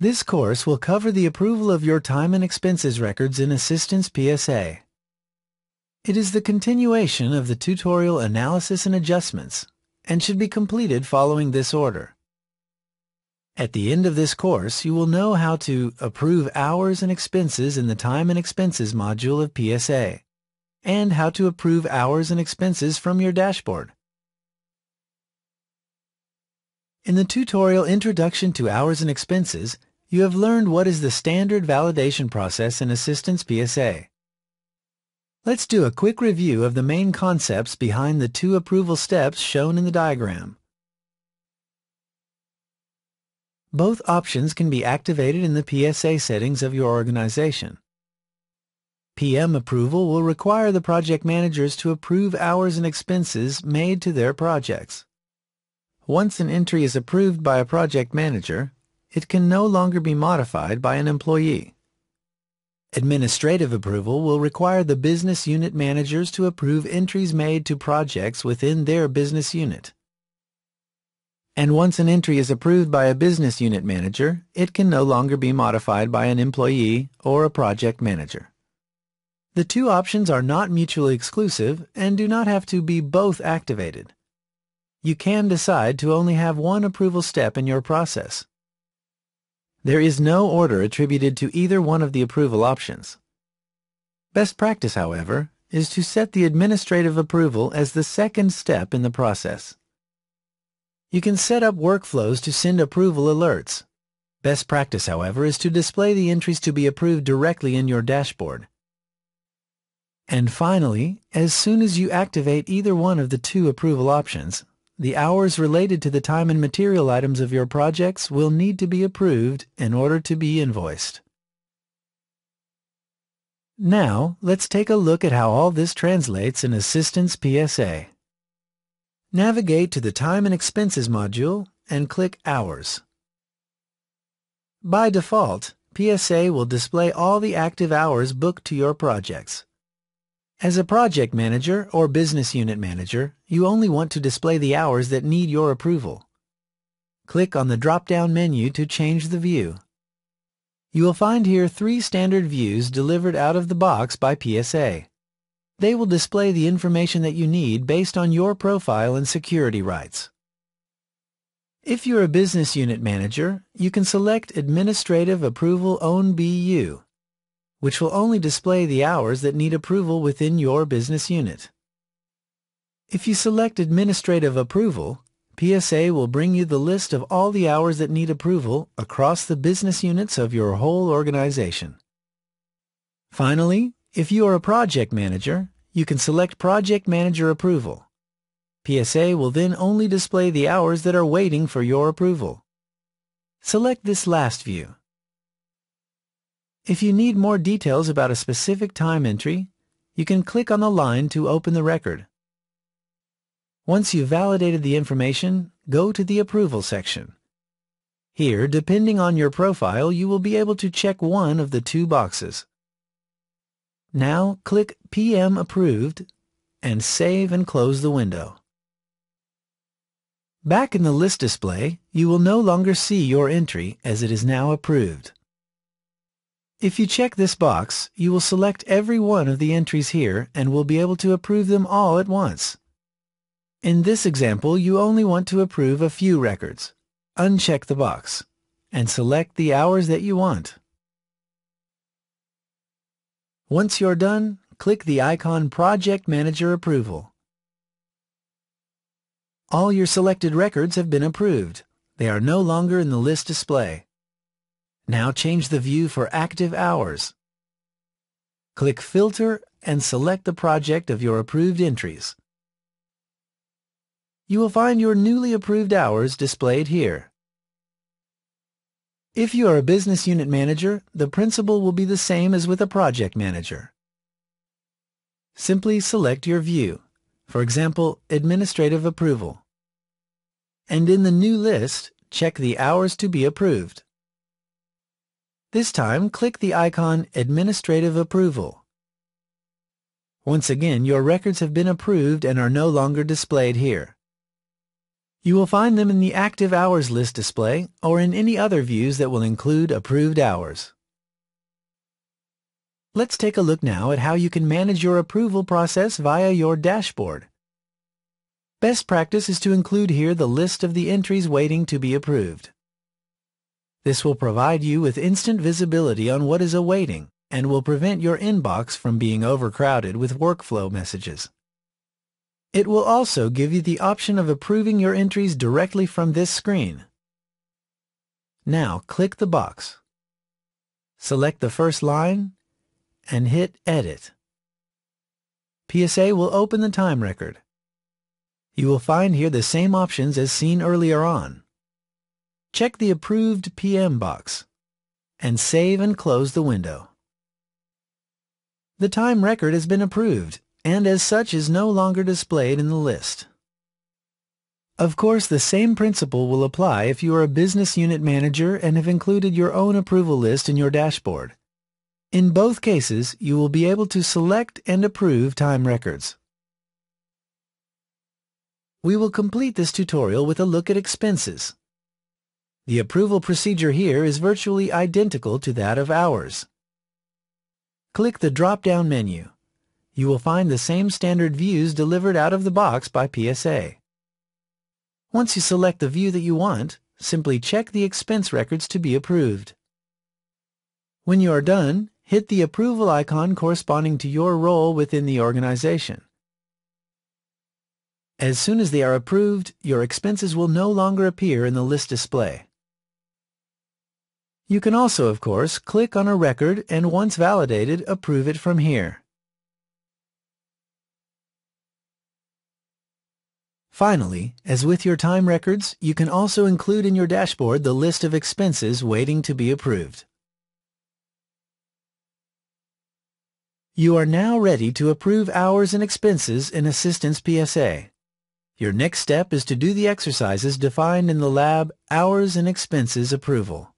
This course will cover the approval of your time and expenses records in Assistance PSA. It is the continuation of the tutorial analysis and adjustments and should be completed following this order. At the end of this course, you will know how to approve hours and expenses in the Time and Expenses module of PSA, and how to approve hours and expenses from your dashboard. In the tutorial Introduction to Hours and Expenses, you have learned what is the standard validation process in Assistance PSA. Let's do a quick review of the main concepts behind the two approval steps shown in the diagram. Both options can be activated in the PSA settings of your organization. PM approval will require the project managers to approve hours and expenses made to their projects. Once an entry is approved by a project manager, it can no longer be modified by an employee. Administrative approval will require the business unit managers to approve entries made to projects within their business unit. And once an entry is approved by a business unit manager, it can no longer be modified by an employee or a project manager. The two options are not mutually exclusive and do not have to be both activated. You can decide to only have one approval step in your process. There is no order attributed to either one of the approval options. Best practice, however, is to set the administrative approval as the second step in the process. You can set up workflows to send approval alerts. Best practice, however, is to display the entries to be approved directly in your dashboard. And finally, as soon as you activate either one of the two approval options, the hours related to the time and material items of your projects will need to be approved in order to be invoiced. Now, let's take a look at how all this translates in Assistance PSA. Navigate to the Time and Expenses module and click Hours. By default, PSA will display all the active hours booked to your projects. As a project manager or business unit manager, you only want to display the hours that need your approval. Click on the drop-down menu to change the view. You will find here three standard views delivered out of the box by PSA. They will display the information that you need based on your profile and security rights. If you're a business unit manager, you can select Administrative Approval Own BU, which will only display the hours that need approval within your business unit. If you select Administrative Approval, PSA will bring you the list of all the hours that need approval across the business units of your whole organization. Finally, if you are a project manager, you can select Project Manager Approval. PSA will then only display the hours that are waiting for your approval. Select this last view. If you need more details about a specific time entry, you can click on the line to open the record. Once you've validated the information, go to the Approval section. Here, depending on your profile, you will be able to check one of the two boxes. Now, click PM Approved and save and close the window. Back in the list display, you will no longer see your entry as it is now approved. If you check this box, you will select every one of the entries here and will be able to approve them all at once. In this example, you only want to approve a few records. Uncheck the box and select the hours that you want. Once you're done, click the icon Project Manager Approval. All your selected records have been approved. They are no longer in the list display. Now change the view for active hours. Click Filter and select the project of your approved entries. You will find your newly approved hours displayed here. If you are a business unit manager, the principle will be the same as with a project manager. Simply select your view, for example, Administrative Approval. And in the new list, check the hours to be approved. This time, click the icon Administrative Approval. Once again, your records have been approved and are no longer displayed here. You will find them in the Active Hours list display or in any other views that will include approved hours. Let's take a look now at how you can manage your approval process via your dashboard. Best practice is to include here the list of the entries waiting to be approved. This will provide you with instant visibility on what is awaiting and will prevent your inbox from being overcrowded with workflow messages. It will also give you the option of approving your entries directly from this screen. Now click the box. Select the first line and hit Edit. PSA will open the time record. You will find here the same options as seen earlier on. Check the Approved PM box and save and close the window. The time record has been approved and as such is no longer displayed in the list. Of course, the same principle will apply if you are a business unit manager and have included your own approval list in your dashboard. In both cases, you will be able to select and approve time records. We will complete this tutorial with a look at expenses. The approval procedure here is virtually identical to that of hours. Click the drop-down menu. You will find the same standard views delivered out of the box by PSA. Once you select the view that you want, simply check the expense records to be approved. When you are done, hit the approval icon corresponding to your role within the organization. As soon as they are approved, your expenses will no longer appear in the list display. You can also, of course, click on a record and once validated, approve it from here. Finally, as with your time records, you can also include in your dashboard the list of expenses waiting to be approved. You are now ready to approve hours and expenses in Assistance PSA. Your next step is to do the exercises defined in the lab Hours and Expenses Approval.